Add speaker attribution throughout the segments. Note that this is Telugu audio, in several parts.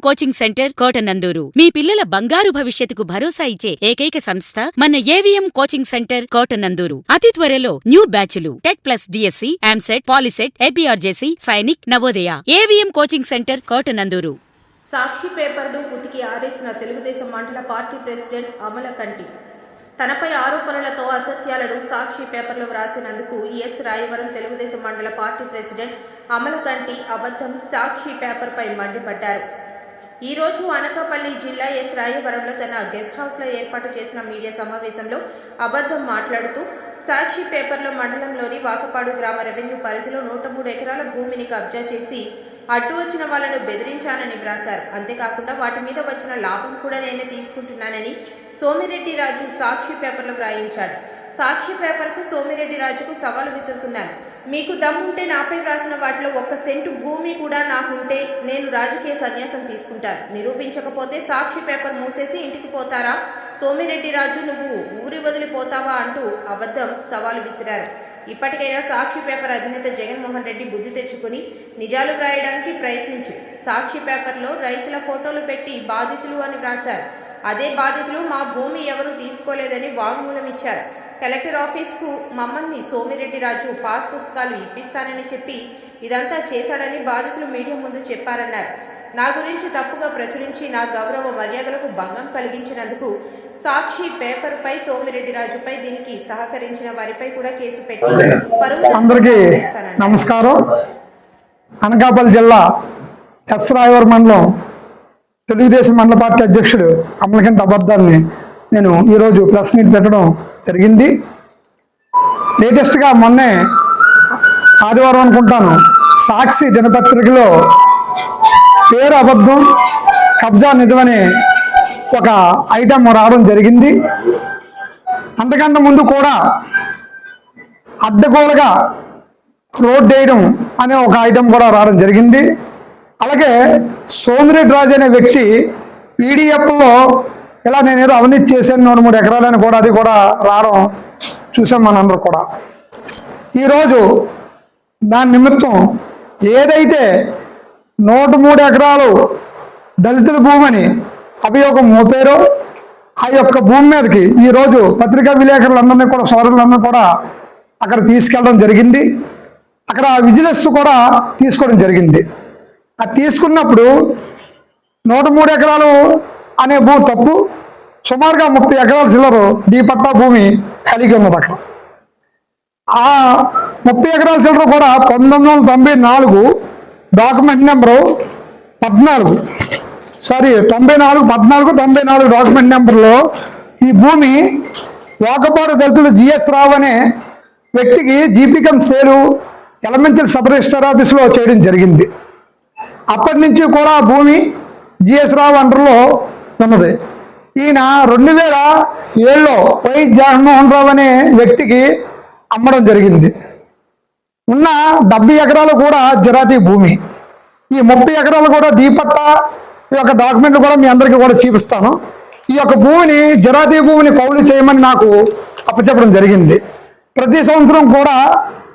Speaker 1: కోచింగ్ సెంటర్ కోటనందూరు మీ పిల్లల బంగారు భవిష్యత్తుకు భరోసా ఇచ్చే ఏకైక సంస్థ మన ఏవిఎం కోచింగ్ సెంటర్ కోటనందూరు. అతి త్వరలో న్యూ బ్యాచ్లు TET plus DSC, EAMCET, POLYCET, APRJC, Sainik, Navodaya. AVM coaching centre Kotananduru.
Speaker 2: Sakshi పేపర్ను ఉతికి ఆరేసిన తెలుగుదేశం మండల పార్టీ ప్రెసిడెంట్ అమలకంటి తనపై ఆరోపణలతో అసత్యాలను సాక్షి పేపర్లో వ్రాసినందుకు ఎస్ రాయవరం తెలుగుదేశం మండల పార్టీ ప్రెసిడెంట్ అమలకంటి అబద్ధం సాక్షి పేపర్పై మండిపడ్డారు. ఈరోజు అనకాపల్లి జిల్లా ఎస్ రాయవరంలో తన గెస్ట్ హౌస్లో ఏర్పాటు చేసిన మీడియా సమావేశంలో అబద్ధం మాట్లాడుతూ సాక్షి పేపర్లో మండలంలోని వాకపాడు గ్రామ రెవెన్యూ పరిధిలో 103 ఎకరాల భూమిని కబ్జా చేసి అడ్డు వచ్చిన వాళ్లను బెదిరించానని వ్రాశారు. అంతేకాకుండా వాటి మీద వచ్చిన లాభం కూడా నేనే తీసుకుంటున్నానని సోమిరెడ్డి రాజు సాక్షి పేపర్లో వ్రాయించాడు. సాక్షి పేపర్కు సోమిరెడ్డి రాజుకు సవాలు విసురుతున్నారు. మీకు దమ్ముంటే నాపై రాసిన వాటిలో 1 సెంటు భూమి కూడా నాకుంటే నేను రాజకీయ సన్యాసం తీసుకుంటాను. నిరూపించకపోతే సాక్షి పేపర్ మూసేసి ఇంటికి పోతారా? సోమిరెడ్డి రాజు నువ్వు ఊరి వదిలిపోతావా అంటూ అబద్ధం సవాలు విసిరారు. ఇప్పటికైనా సాక్షి పేపర్ అధినేత జగన్మోహన్ రెడ్డి బుద్ధి తెచ్చుకుని నిజాలు వ్రాయడానికి ప్రయత్నించు. సాక్షి పేపర్లో రైతుల ఫోటోలు పెట్టి బాధితులు అని వ్రాశారు. అదే బాధితులు మా భూమి ఎవరూ తీసుకోలేదని వాంగ్మూలం ఇచ్చారు. కలెక్టర్ ఆఫీస్కు మమ్మల్ని సోమిరెడ్డి రాజు పాస్ పుస్తకాలు ఇప్పిస్తానని చెప్పి ఇదంతా చేశాడని బాధితులు మీడియా ముందు చెప్పారన్నారు. నా గురించి తప్పుగా ప్రచురించి నా గౌరవ మర్యాదలకు భంగం కలిగించినందుకు సాక్షి పేపర్పై సోమిరెడ్డి రాజుపై దీనికి సహకరించిన వారిపై కూడా కేసు పెట్టి
Speaker 3: అందరికీ నమస్కారం. అనకాపల్లి జిల్లా ఎస్ రాయవరం మండలం తెలుగుదేశం మండల పార్టీ అధ్యక్షుడు అమలకంటి అబద్ధాన్ని నేను ఈరోజు ప్రెస్ మీట్ పెట్టడం జరిగింది. లేటెస్ట్గా మొన్నే ఆదివారం అనుకుంటాను సాక్షి దినపత్రికలో పేరు అబద్ధం కబ్జా నిజమని ఒక ఐటెం రావడం జరిగింది. అంతకంటే ముందు కూడా అడ్డగోలుగా రోడ్డు వేయడం అనే ఒక ఐటెం కూడా రావడం జరిగింది. అలాగే సోమిరెడ్డి రాజు అనే వ్యక్తి పీడిఎఫ్లో ఇలా నేనేదో అవినీతి చేశాను 103 ఎకరాలని కూడా అది కూడా రావడం చూసాం మనందరూ కూడా. ఈరోజు దాని నిమిత్తం ఏదైతే 103 ఎకరాలు దళితుల భూమిని అభియోగం మోపారో ఆ యొక్క భూమి మీదకి ఈరోజు పత్రికా విలేకరులందరినీ కూడా సోదరులందరూ కూడా అక్కడ తీసుకెళ్ళడం జరిగింది. అక్కడ విజిలెన్స్ కూడా తీసుకోవడం జరిగింది. అది తీసుకున్నప్పుడు 103 ఎకరాలు అనే భూమి తప్పు, సుమారుగా 30 ఎకరాల చిల్లరు డీ పట్టా భూమి కలిగి ఉన్నది. అక్కడ ఆ 30 ఎకరాల చిల్లర కూడా 1994 డాక్యుమెంట్ నెంబరు 14 డాక్యుమెంట్ నెంబర్లో ఈ భూమి వాకపాడు దళితులు జిఎస్ రావు అనే వ్యక్తికి జీపీకం సేలు ఎలమెంటరీ సబ్ రిజిస్టర్ ఆఫీసులో చేయడం జరిగింది. అప్పటి నుంచి కూడా ఆ భూమి జిఎస్ రావు అండర్లో ఉన్నది. ఈయన 2007లో వై జగన్మోహన్ రావు అనే వ్యక్తికి అమ్మడం జరిగింది. ఉన్న 70 ఎకరాలు కూడా జరాతీ భూమి. ఈ 30 ఎకరాలు కూడా డీపట్టా ఈ యొక్క డాక్యుమెంట్లు కూడా మీ అందరికీ కూడా చూపిస్తాను. ఈ యొక్క భూమిని జరాతీ భూమిని కౌలు చేయమని నాకు అప్పచెప్పడం జరిగింది. ప్రతి సంవత్సరం కూడా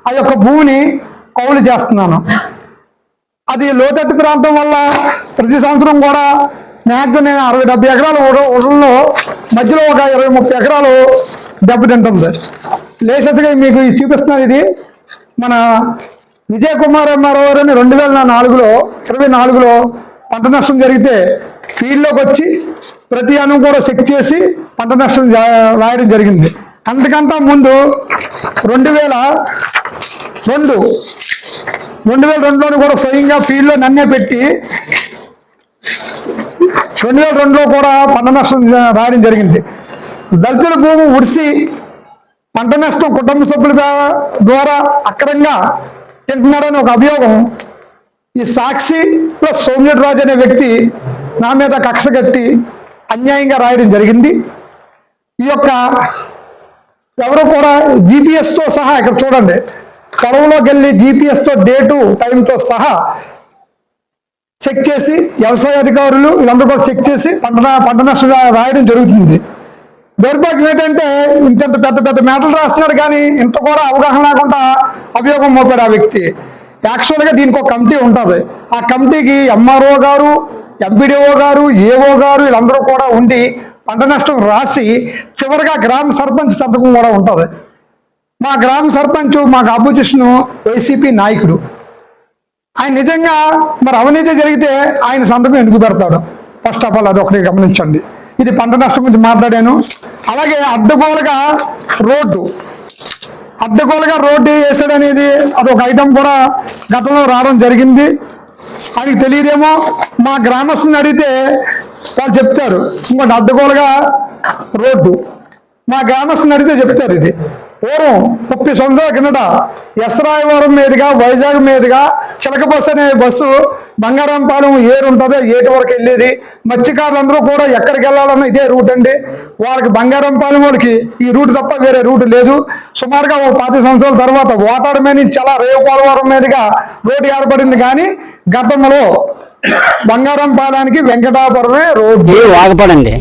Speaker 3: ఆ యొక్క భూమిని కౌలు చేస్తున్నాను. అది లోతట్టు ప్రాంతం వల్ల ప్రతి సంవత్సరం కూడా మ్యాక్సిమం నేను 60-70 ఎకరాలు ఉడల్లో మధ్యలో ఒక 20-30 ఎకరాలు దెబ్బతింటుంది. లేసెత్తుగా మీకు చూపిస్తున్నది. ఇది మన విజయ్ కుమార్ ఎంఆర్ఓ గారిని 2024లో పంట నష్టం జరిగితే ఫీల్డ్లోకి వచ్చి ప్రతి అణువు కూడా చెక్ చేసి పంట నష్టం రాయడం జరిగింది. అంతకంటే ముందు 2002లో కూడా స్వయంగా ఫీల్డ్లో నన్నే పెట్టి 2002లో కూడా పంట నష్టం రాయడం జరిగింది. దళితుల భూమి ఉడిసి పంట నష్టం కుటుంబ సభ్యుల ద్వారా అక్రమంగా తింటున్నారని ఒక అభియోగం ఈ సాక్షి ప్లస్ సోమిరెడ్డి రాజు అనే వ్యక్తి నా మీద కక్ష కట్టి అన్యాయంగా రాయడం జరిగింది. ఈ యొక్క ఎవరు కూడా జీపీఎస్తో సహా ఇక్కడ చూడండి, పొలంలోకి వెళ్ళి జీపీఎస్తో డేటు టైంతో సహా చెక్ చేసి వ్యవసాయ అధికారులు వీళ్ళందరూ కూడా చెక్ చేసి పంట నష్టం రాయడం జరుగుతుంది. దౌర్భాగ్యం ఏంటంటే ఇంత పెద్ద మ్యాటర్లు రాస్తున్నాడు కానీ ఇంత కూడా అవగాహన లేకుండా అభియోగం మోపాడు ఆ వ్యక్తి. యాక్చువల్గా దీనికి ఒక కమిటీ ఉంటుంది. ఆ కమిటీకి ఎంఆర్ఓ గారు ఎంపీడీఓ గారు, ఏఓ గారు వీళ్ళందరూ కూడా ఉండి పంట నష్టం రాసి చివరిగా గ్రామ సర్పంచ్ సంతకం కూడా ఉంటుంది. మా గ్రామ సర్పంచ్ మాకు అపోజిషన్ వైసీపీ నాయకుడు. ఆయన నిజంగా మరి అవినీతి జరిగితే ఆయన సంతకం ఎందుకు పెడతాడు? ఫస్ట్ ఆఫ్ ఆల్ అది ఒకటి గమనించండి. ఇది పంట నష్టం గురించి మాట్లాడాను. అలాగే అడ్డగోలుగా రోడ్డు వేసాడనేది అదొక ఐటమ్ కూడా గతంలో రావడం జరిగింది. ఆయనకి తెలియదేమో, మా గ్రామస్తుని అడిగితే వాళ్ళు చెప్తారు. ఇంకోటి అడ్డగోలుగా రోడ్డు మా గ్రామస్తుని అడిగితే చెప్తారు. ఇది పూర్వం 30 సంవత్సరాల కిందట ఎస్రాయవరం మీదుగా వైజాగ్ మీదుగా చిలక బస్సు అనే బస్సు బంగారంపాలెం ఏరు ఉంటుందో ఏటి వరకు వెళ్ళేది. మత్స్యకారులందరూ కూడా ఎక్కడికి వెళ్ళాలన్నా ఇదే రూట్ అండి. వాళ్ళకి బంగారంపాలెం వాళ్ళకి ఈ రూట్ తప్ప వేరే రూట్ లేదు. సుమారుగా 10 సంవత్సరాల తర్వాత ఓటాడు మీద నుంచి చాలా రేవుపాలవరం మీదుగా రోడ్డు ఏర్పడింది. కానీ గతంలో బంగారంపాలెనికి వెంకటాపురమే రోడ్డు.
Speaker 4: వాగపడండి,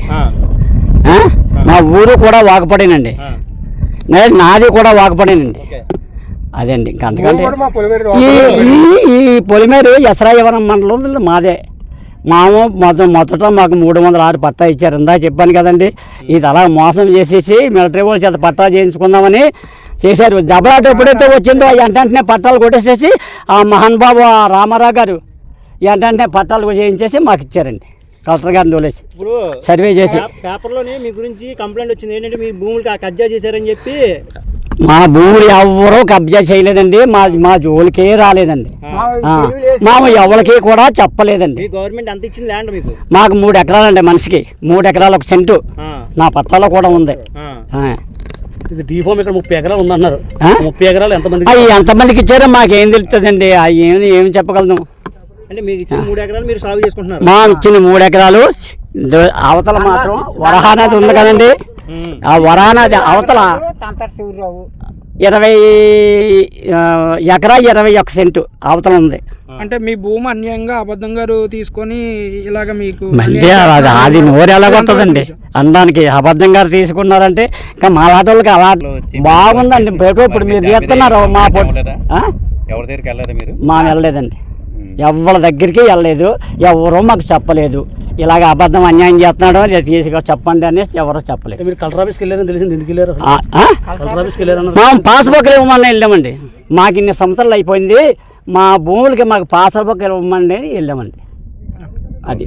Speaker 4: మా ఊరు కూడా వాగపడేనండి, నాది కూడా వాగపడేనండి. అదండి ఇంకా అంతకంటే ఈ పొలిమేరు ఎసరాయవరం మండలం మాదే. మొదట మాకు 306 పట్టా ఇచ్చారు. ఇందా చెప్పాను కదండి. ఇది అలా మోసం చేసేసి మిలిటరీ వాళ్ళ చేత పట్టా చేయించుకుందామని చేశారు. దెబ్బలాట ఎప్పుడైతే వచ్చిందో వెంటనే పట్టాలు కొట్టేసేసి ఆ మహానుబాబు రామారావు గారు వెంటనే పట్టాలు చేయించేసి మాకు ఇచ్చారండి. కలెక్టర్ గారిని తోలేసి
Speaker 5: ఇప్పుడు
Speaker 4: సర్వే చేసి
Speaker 5: పేపర్లోనే మీ గురించి కంప్లైంట్ వచ్చింది. ఏంటంటే మీ భూములు కబ్జా చేశారని చెప్పి.
Speaker 4: మా భూములు ఎవరూ కబ్జా చేయలేదండి. మా జోలికే రాలేదండి. మా ఎవరికి కూడా చెప్పలేదండి.
Speaker 5: మీ గవర్నమెంట్ ఎంత ఇచ్చింది ల్యాండ్ మీకు?
Speaker 4: మాకు 3 ఎకరాలండి, మనిషికి 3 ఎకరాలు 1 సెంటు నా పట్టాలో కూడా ఉంది.
Speaker 5: ఇది డీఫామ్ ఇక్కడ 30 ఎకరాలు ఉందన్నారు. 30 ఎకరాలు ఎంతమంది?
Speaker 4: అవి ఎంతమందికి ఇచ్చారో మాకేం తెలుస్తుందండి. అవి ఏమి చెప్పగలను.
Speaker 5: అంటే మీకు ఇచ్చిన 3 ఎకరాలు మీరు సాగు చేసుకుంటున్నారు.
Speaker 4: మా ఇచ్చిన 3 ఎకరాలు అవతల మాత్రం వరహా నది ఉంది కదండి. ఆ వరహా నది అవతల 20 ఎకరా 21 సెంటు అవతల ఉంది.
Speaker 6: అంటే మీ భూమి అన్యాయంగా అబద్ధంగా తీసుకొని ఇలాగ మీకు
Speaker 4: మళ్ళీ అది నోరు ఎలాగొస్తుందండి అనడానికి. అబద్ధంగా తీసుకున్నారంటే ఇంకా మా లాటోళ్ళకి అలా బాగుందండి. ఇప్పుడు మీరు చేస్తున్నారు మా మా వెళ్ళలేదండి, ఎవరి దగ్గరికి వెళ్ళలేదు, ఎవరో మాకు చెప్పలేదు. ఇలాగ అబద్ధం అన్యాయం చేస్తున్నాడు తీసుకు చెప్పండి అనేసి ఎవరో చెప్పలేదు.
Speaker 5: మీరు కలెక్టర్ ఆఫీస్కి వెళ్ళారని తెలిసింది. ఎందుకు వెళ్ళారు? కలెక్టర్ ఆఫీస్కి వెళ్ళారన్న
Speaker 4: మా పాస్బుక్ ఇవ్వమని వెళ్ళామండి. మాకు ఇన్ని సంవత్సరాలు అయిపోయింది, మా భూములకి మాకు పాస్బుక్ ఇవ్వమని వెళ్ళామండి. అది